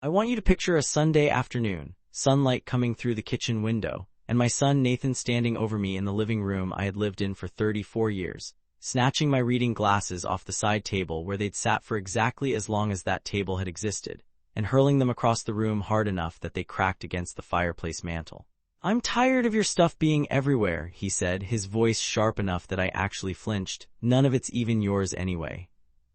I want you to picture a Sunday afternoon, sunlight coming through the kitchen window, and my son Nathan standing over me in the living room I had lived in for 34 years, snatching my reading glasses off the side table where they'd sat for exactly as long as that table had existed, and hurling them across the room hard enough that they cracked against the fireplace mantel. "I'm tired of your stuff being everywhere," he said, his voice sharp enough that I actually flinched. "None of it's even yours anyway."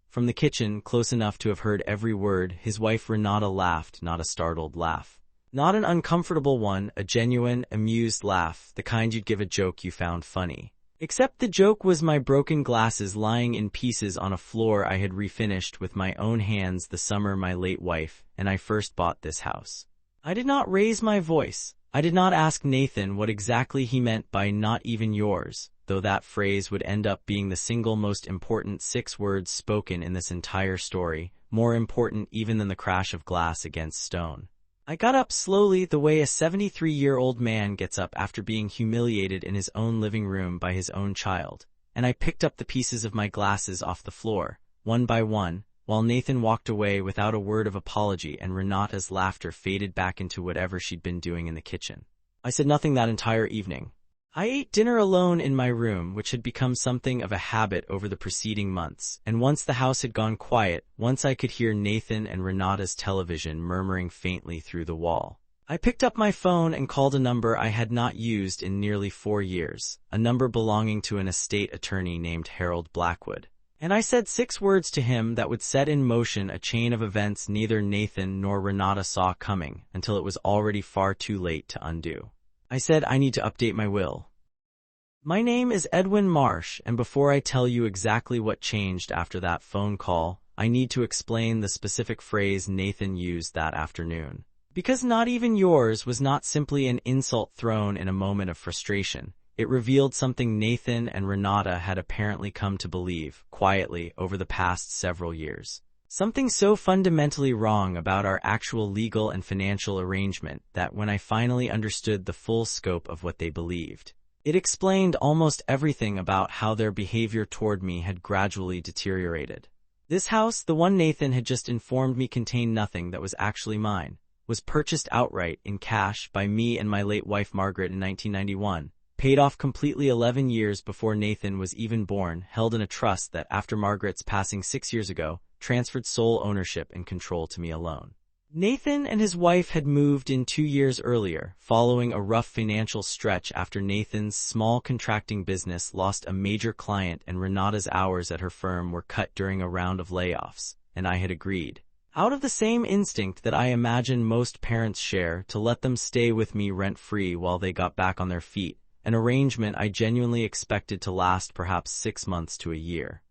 From the kitchen, close enough to have heard every word, his wife Renata laughed, not a startled laugh. Not an uncomfortable one, a genuine, amused laugh, the kind you'd give a joke you found funny. Except the joke was my broken glasses lying in pieces on a floor I had refinished with my own hands the summer my late wife and I first bought this house. I did not raise my voice. I did not ask Nathan what exactly he meant by "not even yours," though that phrase would end up being the single most important 6 words spoken in this entire story, more important even than the crash of glass against stone. I got up slowly, the way a 73-year-old man gets up after being humiliated in his own living room by his own child, and I picked up the pieces of my glasses off the floor, one by one, while Nathan walked away without a word of apology and Renata's laughter faded back into whatever she'd been doing in the kitchen. I said nothing that entire evening. I ate dinner alone in my room, which had become something of a habit over the preceding months, and once the house had gone quiet, once I could hear Nathan and Renata's television murmuring faintly through the wall, I picked up my phone and called a number I had not used in nearly 4 years, a number belonging to an estate attorney named Harold Blackwood. And I said 6 words to him that would set in motion a chain of events neither Nathan nor Renata saw coming until it was already far too late to undo. I said, "I need to update my will. My name is Edwin Marsh, and before I tell you exactly what changed after that phone call, I need to explain the specific phrase Nathan used that afternoon. Because 'not even yours' was not simply an insult thrown in a moment of frustration. It revealed something Nathan and Renata had apparently come to believe, quietly, over the past several years. Something so fundamentally wrong about our actual legal and financial arrangement that when I finally understood the full scope of what they believed, it explained almost everything about how their behavior toward me had gradually deteriorated. This house, the one Nathan had just informed me contained nothing that was actually mine, was purchased outright in cash by me and my late wife Margaret in 1991. Paid off completely 11 years before Nathan was even born, held in a trust that, after Margaret's passing 6 years ago, transferred sole ownership and control to me alone. Nathan and his wife had moved in 2 years earlier, following a rough financial stretch after Nathan's small contracting business lost a major client and Renata's hours at her firm were cut during a round of layoffs, and I had agreed, out of the same instinct that I imagine most parents share, to let them stay with me rent-free while they got back on their feet. An arrangement I genuinely expected to last perhaps 6 months to a year.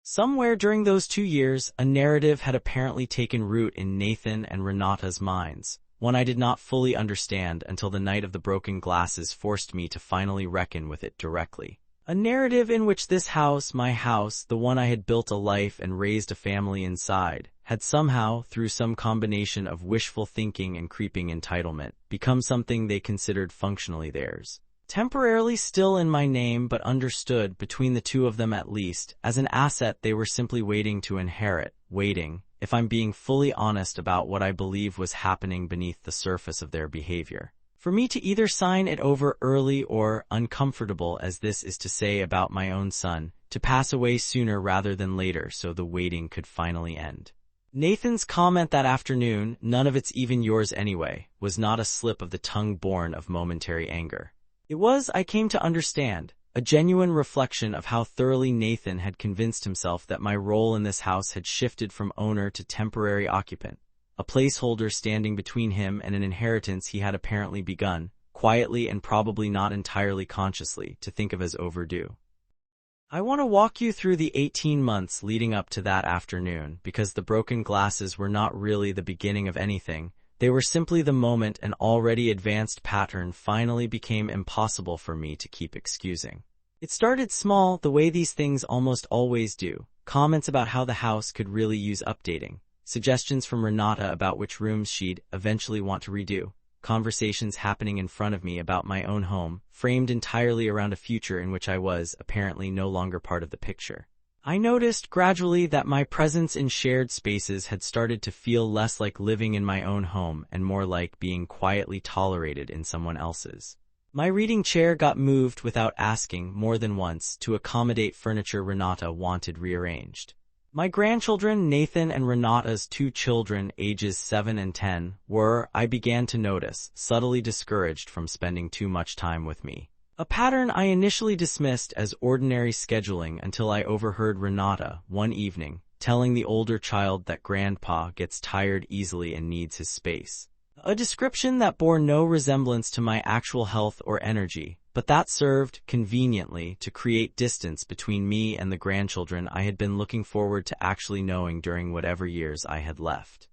Somewhere during those 2 years, a narrative had apparently taken root in Nathan and Renata's minds, one I did not fully understand until the night of the broken glasses forced me to finally reckon with it directly. A narrative in which this house, my house, the one I had built a life and raised a family inside, had somehow, through some combination of wishful thinking and creeping entitlement, become something they considered functionally theirs. Temporarily still in my name but understood, between the two of them at least, as an asset they were simply waiting to inherit, waiting, if I'm being fully honest about what I believe was happening beneath the surface of their behavior, for me to either sign it over early or, uncomfortable as this is to say about my own son, to pass away sooner rather than later so the waiting could finally end. Nathan's comment that afternoon, "None of it's even yours anyway," was not a slip of the tongue born of momentary anger. It was, I came to understand, a genuine reflection of how thoroughly Nathan had convinced himself that my role in this house had shifted from owner to temporary occupant, a placeholder standing between him and an inheritance he had apparently begun, quietly and probably not entirely consciously, to think of as overdue. I want to walk you through the 18 months leading up to that afternoon, because the broken glasses were not really the beginning of anything. They were simply the moment an already advanced pattern finally became impossible for me to keep excusing. It started small, the way these things almost always do. Comments about how the house could really use updating. Suggestions from Renata about which rooms she'd eventually want to redo. Conversations happening in front of me about my own home, framed entirely around a future in which I was, apparently, no longer part of the picture. I noticed gradually that my presence in shared spaces had started to feel less like living in my own home and more like being quietly tolerated in someone else's. My reading chair got moved without asking more than once to accommodate furniture Renata wanted rearranged. My grandchildren, Nathan and Renata's two children, ages 7 and 10, were, I began to notice, subtly discouraged from spending too much time with me. A pattern I initially dismissed as ordinary scheduling until I overheard Renata, one evening, telling the older child that Grandpa gets tired easily and needs his space. A description that bore no resemblance to my actual health or energy, but that served, conveniently, to create distance between me and the grandchildren I had been looking forward to actually knowing during whatever years I had left.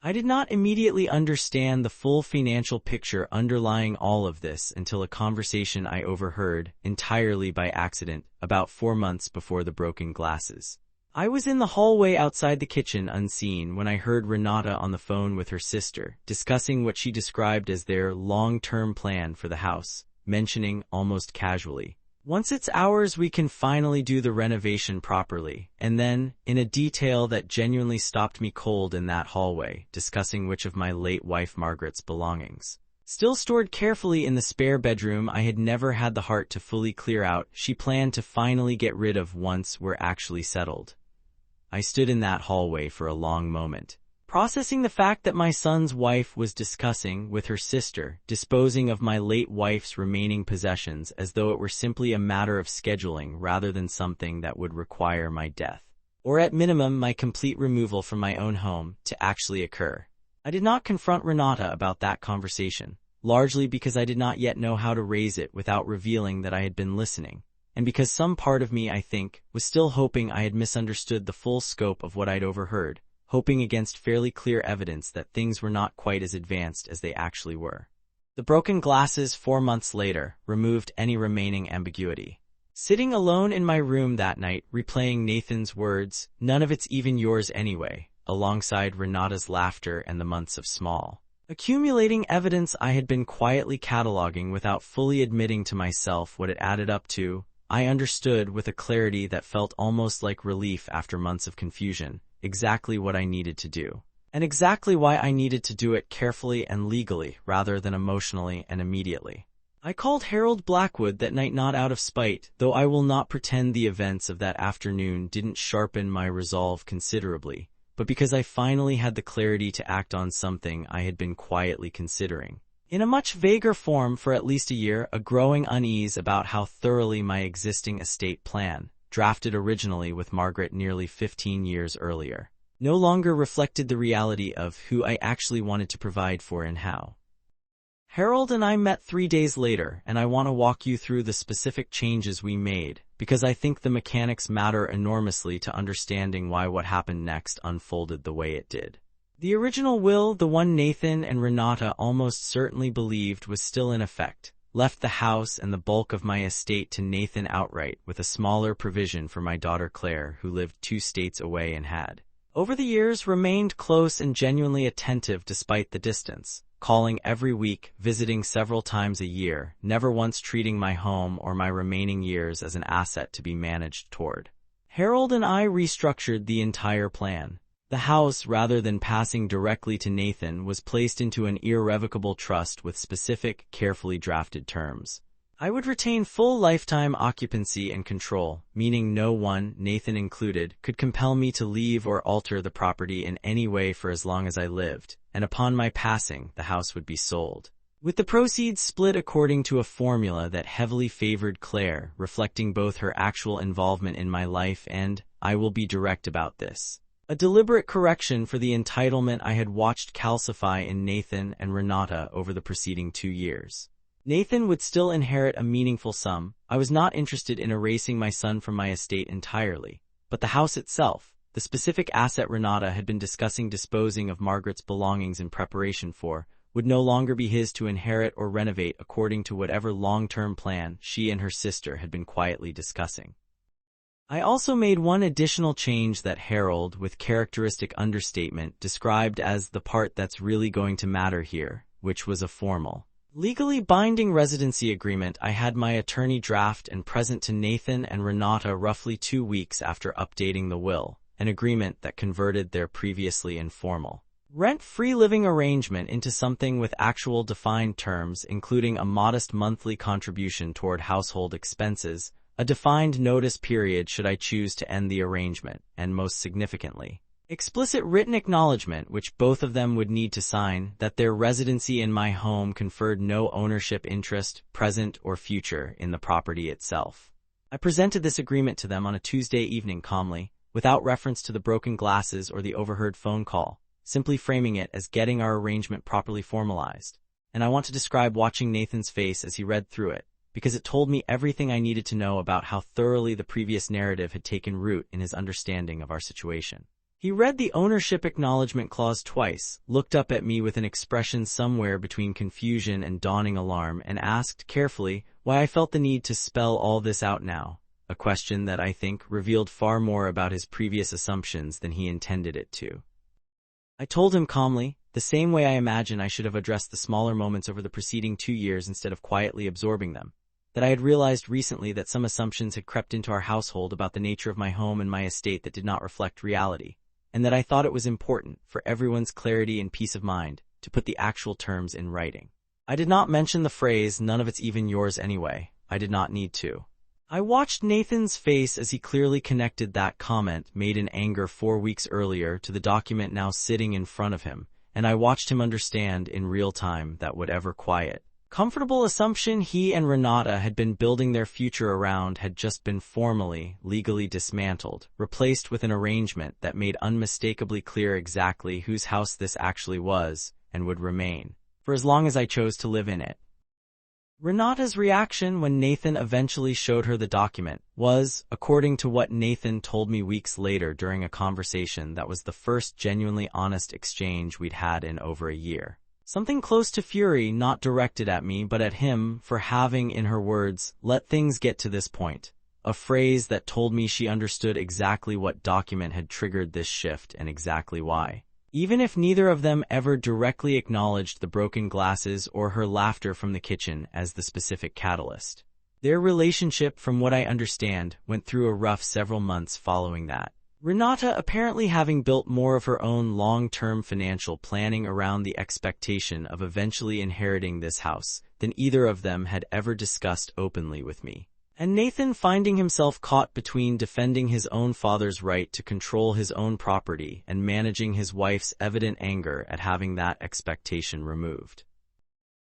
I did not immediately understand the full financial picture underlying all of this until a conversation I overheard, entirely by accident, about 4 months before the broken glasses. I was in the hallway outside the kitchen unseen when I heard Renata on the phone with her sister, discussing what she described as their long-term plan for the house, mentioning, almost casually, "Once it's ours, we can finally do the renovation properly," and then, in a detail that genuinely stopped me cold in that hallway, discussing which of my late wife Margaret's belongings, still stored carefully in the spare bedroom I had never had the heart to fully clear out, she planned to finally get rid of once we're actually settled. I stood in that hallway for a long moment, processing the fact that my son's wife was discussing, with her sister, disposing of my late wife's remaining possessions as though it were simply a matter of scheduling rather than something that would require my death, or at minimum my complete removal from my own home, to actually occur. I did not confront Renata about that conversation, largely because I did not yet know how to raise it without revealing that I had been listening, and because some part of me, I think, was still hoping I had misunderstood the full scope of what I'd overheard, hoping against fairly clear evidence that things were not quite as advanced as they actually were. The broken glasses 4 months later removed any remaining ambiguity. Sitting alone in my room that night, replaying Nathan's words, "None of it's even yours anyway," alongside Renata's laughter and the months of small, accumulating evidence I had been quietly cataloging without fully admitting to myself what it added up to, I understood with a clarity that felt almost like relief after months of confusion, exactly what I needed to do, and exactly why I needed to do it carefully and legally rather than emotionally and immediately. I called Harold Blackwood that night not out of spite, though I will not pretend the events of that afternoon didn't sharpen my resolve considerably, but because I finally had the clarity to act on something I had been quietly considering. In a much vaguer form for at least a year, a growing unease about how thoroughly my existing estate plan, drafted originally with Margaret nearly 15 years earlier, no longer reflected the reality of who I actually wanted to provide for and how. Harold and I met 3 days later, and I want to walk you through the specific changes we made, because I think the mechanics matter enormously to understanding why what happened next unfolded the way it did. The original will, the one Nathan and Renata almost certainly believed was still in effect, left the house and the bulk of my estate to Nathan outright, with a smaller provision for my daughter Claire, who lived 2 states away and had, over the years, remained close and genuinely attentive despite the distance, calling every week, visiting several times a year, never once treating my home or my remaining years as an asset to be managed toward. Harold and I restructured the entire plan. The house, rather than passing directly to Nathan, was placed into an irrevocable trust with specific, carefully drafted terms. I would retain full lifetime occupancy and control, meaning no one, Nathan included, could compel me to leave or alter the property in any way for as long as I lived, and upon my passing, the house would be sold, with the proceeds split according to a formula that heavily favored Claire, reflecting both her actual involvement in my life and, I will be direct about this, a deliberate correction for the entitlement I had watched calcify in Nathan and Renata over the preceding 2 years. Nathan would still inherit a meaningful sum. I was not interested in erasing my son from my estate entirely, but the house itself, the specific asset Renata had been discussing disposing of Margaret's belongings in preparation for, would no longer be his to inherit or renovate according to whatever long-term plan she and her sister had been quietly discussing. I also made one additional change that Harold, with characteristic understatement, described as the part that's really going to matter here, which was a formal, Legally binding residency agreement I had my attorney draft and present to Nathan and Renata roughly 2 weeks after updating the will, an agreement that converted their previously informal rent-free living arrangement into something with actual defined terms, including a modest monthly contribution toward household expenses, a defined notice period should I choose to end the arrangement, and most significantly, explicit written acknowledgement, which both of them would need to sign, that their residency in my home conferred no ownership interest, present or future, in the property itself. I presented this agreement to them on a Tuesday evening calmly, without reference to the broken glasses or the overheard phone call, simply framing it as getting our arrangement properly formalized. And I want to describe watching Nathan's face as he read through it, because it told me everything I needed to know about how thoroughly the previous narrative had taken root in his understanding of our situation. He read the ownership acknowledgement clause twice, looked up at me with an expression somewhere between confusion and dawning alarm, and asked carefully why I felt the need to spell all this out now, a question that I think revealed far more about his previous assumptions than he intended it to. I told him calmly, the same way I imagine I should have addressed the smaller moments over the preceding 2 years instead of quietly absorbing them, that I had realized recently that some assumptions had crept into our household about the nature of my home and my estate that did not reflect reality, and that I thought it was important, for everyone's clarity and peace of mind, to put the actual terms in writing. I did not mention the phrase, "none of it's even yours anyway." I did not need to. I watched Nathan's face as he clearly connected that comment, made in anger 4 weeks earlier, to the document now sitting in front of him, and I watched him understand in real time that whatever quiet, comfortable assumption he and Renata had been building their future around had just been formally, legally dismantled, replaced with an arrangement that made unmistakably clear exactly whose house this actually was and would remain, for as long as I chose to live in it. Renata's reaction when Nathan eventually showed her the document was, according to what Nathan told me weeks later during a conversation that was the first genuinely honest exchange we'd had in over a year, something close to fury, not directed at me but at him for having, in her words, let things get to this point, a phrase that told me she understood exactly what document had triggered this shift and exactly why. Even if neither of them ever directly acknowledged the broken glasses or her laughter from the kitchen as the specific catalyst. Their relationship, from what I understand, went through a rough several months following that. Renata apparently having built more of her own long-term financial planning around the expectation of eventually inheriting this house than either of them had ever discussed openly with me. And Nathan finding himself caught between defending his own father's right to control his own property and managing his wife's evident anger at having that expectation removed.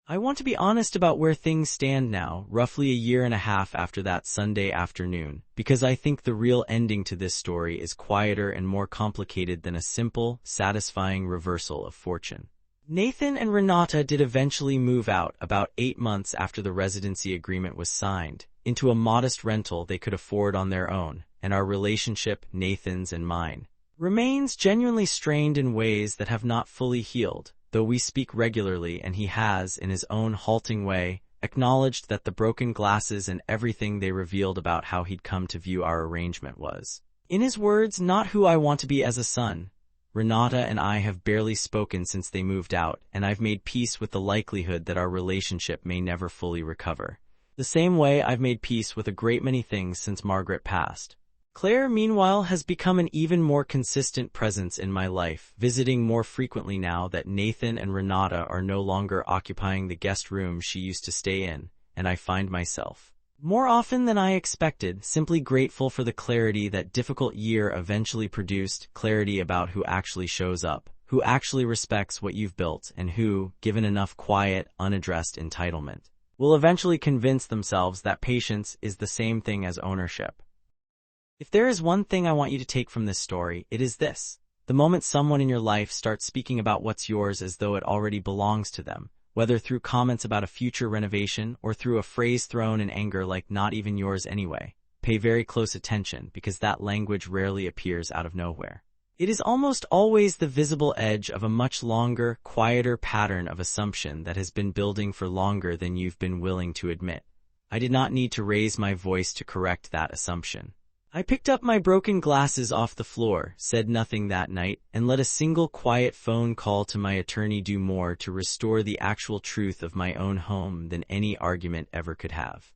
I want to be honest about where things stand now, roughly a year and a half after that Sunday afternoon, because I think the real ending to this story is quieter and more complicated than a simple, satisfying reversal of fortune. Nathan and Renata did eventually move out about 8 months after the residency agreement was signed, into a modest rental they could afford on their own, and our relationship, Nathan's and mine, remains genuinely strained in ways that have not fully healed, though we speak regularly and he has, in his own halting way, acknowledged that the broken glasses and everything they revealed about how he'd come to view our arrangement was, in his words, not who I want to be as a son. Renata and I have barely spoken since they moved out, and I've made peace with the likelihood that our relationship may never fully recover. The same way I've made peace with a great many things since Margaret passed. Claire, meanwhile, has become an even more consistent presence in my life, visiting more frequently now that Nathan and Renata are no longer occupying the guest room she used to stay in, and I find myself, more often than I expected, simply grateful for the clarity that difficult year eventually produced, clarity about who actually shows up, who actually respects what you've built, and who, given enough quiet, unaddressed entitlement, will eventually convince themselves that patience is the same thing as ownership. If there is one thing I want you to take from this story, it is this. The moment someone in your life starts speaking about what's yours as though it already belongs to them, whether through comments about a future renovation or through a phrase thrown in anger like "not even yours anyway," pay very close attention because that language rarely appears out of nowhere. It is almost always the visible edge of a much longer, quieter pattern of assumption that has been building for longer than you've been willing to admit. I did not need to raise my voice to correct that assumption. I picked up my broken glasses off the floor, said nothing that night, and let a single quiet phone call to my attorney do more to restore the actual truth of my own home than any argument ever could have.